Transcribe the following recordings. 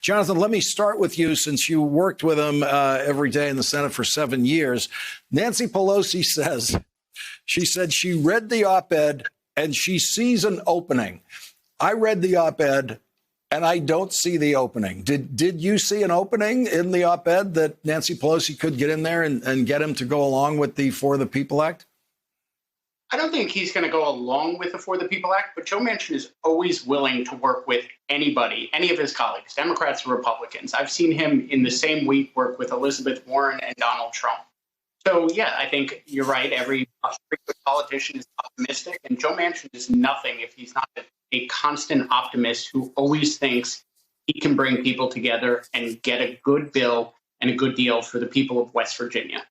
Jonathan, let me start with you since you worked with him every day in the Senate for 7 years. Nancy Pelosi said she read the op-ed and she sees an opening. I read the op-ed and I don't see the opening. Did you see an opening in the op-ed that Nancy Pelosi could get in there and get him to go along with the For the People Act? I don't think he's going to go along with the For the People Act, but Joe Manchin is always willing to work with anybody, any of his colleagues, Democrats or Republicans. I've seen him in the same week work with Elizabeth Warren and Donald Trump. So, yeah, I think you're right. Every good politician is optimistic, and Joe Manchin is nothing if he's not a constant optimist who always thinks he can bring people together and get a good bill and a good deal for the people of West Virginia.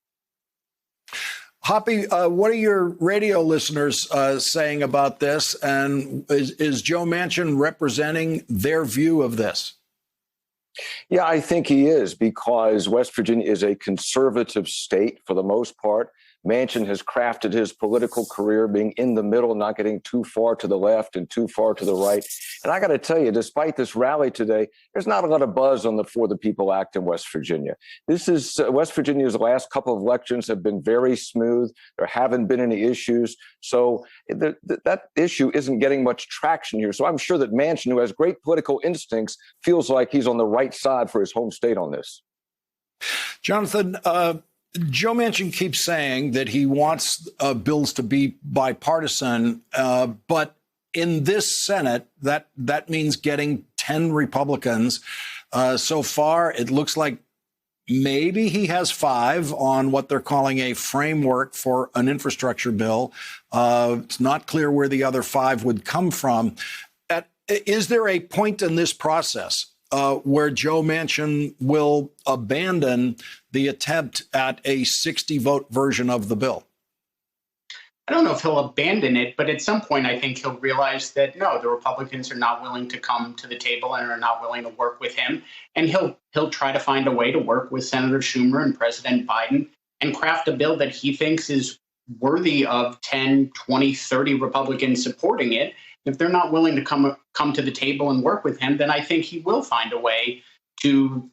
Hoppy, what are your radio listeners saying about this? And is Joe Manchin representing their view of this? Yeah, I think he is, because West Virginia is a conservative state for the most part. Manchin has crafted his political career being in the middle, not getting too far to the left and too far to the right. And I got to tell you, despite this rally today, there's not a lot of buzz on the For the People Act in West Virginia. This is West Virginia's last couple of elections have been very smooth. There haven't been any issues. So that issue isn't getting much traction here. So I'm sure that Manchin, who has great political instincts, feels like he's on the right side for his home state on this. Jonathan, Joe Manchin keeps saying that he wants bills to be bipartisan, but in this Senate, that means getting 10 Republicans. So far, it looks like maybe he has 5 on what they're calling a framework for an infrastructure bill. It's not clear where the other 5 would come from. Is there a point in this process where Joe Manchin will abandon the attempt at a 60-vote version of the bill? I don't know if he'll abandon it, but at some point I think he'll realize that, no, the Republicans are not willing to come to the table and are not willing to work with him. And he'll try to find a way to work with Senator Schumer and President Biden and craft a bill that he thinks is worthy of 10, 20, 30 Republicans supporting it. If they're not willing to come to the table and work with him, then I think he will find a way to,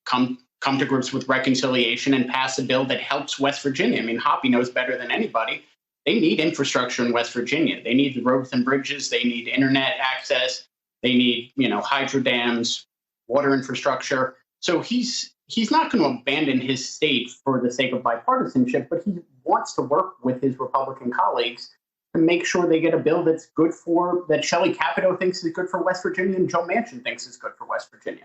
come to grips with reconciliation and pass a bill that helps West Virginia. I mean, Hoppy knows better than anybody. They need infrastructure in West Virginia. They need the roads and bridges. They need internet access. They need, hydro dams, water infrastructure. So he's not going to abandon his state for the sake of bipartisanship, but he wants to work with his Republican colleagues to make sure they get a bill that's good that Shelley Capito thinks is good for West Virginia and Joe Manchin thinks is good for West Virginia.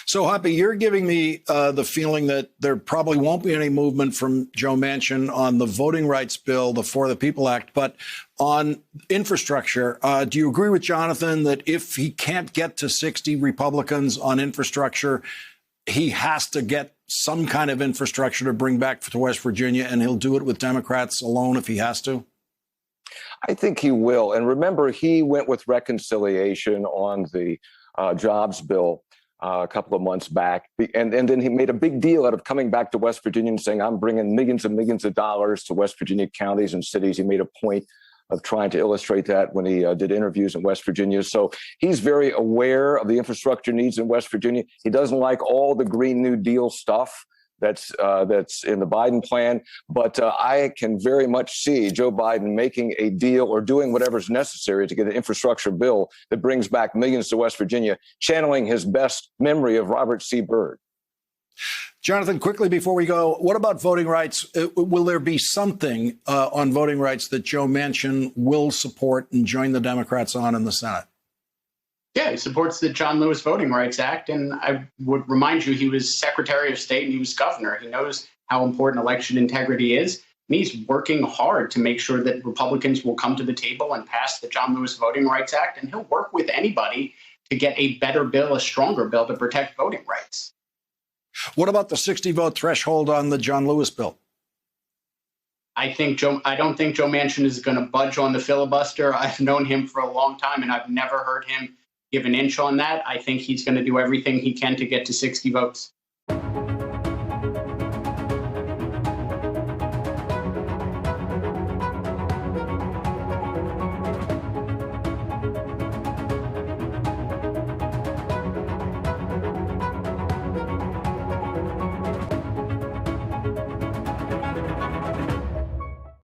So, Hoppy, you're giving me the feeling that there probably won't be any movement from Joe Manchin on the voting rights bill, the For the People Act, but on infrastructure. Do you agree with Jonathan that if he can't get to 60 Republicans on infrastructure, he has to get some kind of infrastructure to bring back to West Virginia, and he'll do it with Democrats alone if he has to? I think he will. And remember, he went with reconciliation on the jobs bill a couple of months back. And then he made a big deal out of coming back to West Virginia and saying, I'm bringing millions and millions of dollars to West Virginia counties and cities. He made a point of trying to illustrate that when he did interviews in West Virginia. So he's very aware of the infrastructure needs in West Virginia. He doesn't like all the Green New Deal stuff that's in the Biden plan. But I can very much see Joe Biden making a deal or doing whatever's necessary to get an infrastructure bill that brings back millions to West Virginia, channeling his best memory of Robert C. Byrd. Jonathan, quickly before we go, what about voting rights? Will there be something on voting rights that Joe Manchin will support and join the Democrats on in the Senate? Yeah, he supports the John Lewis Voting Rights Act. And I would remind you, he was Secretary of State and he was governor. He knows how important election integrity is. And he's working hard to make sure that Republicans will come to the table and pass the John Lewis Voting Rights Act. And he'll work with anybody to get a better bill, a stronger bill to protect voting rights. What about the 60-vote threshold on the John Lewis bill? I don't think Joe Manchin is going to budge on the filibuster. I've known him for a long time, and I've never heard him give an inch on that. I think he's going to do everything he can to get to 60 votes.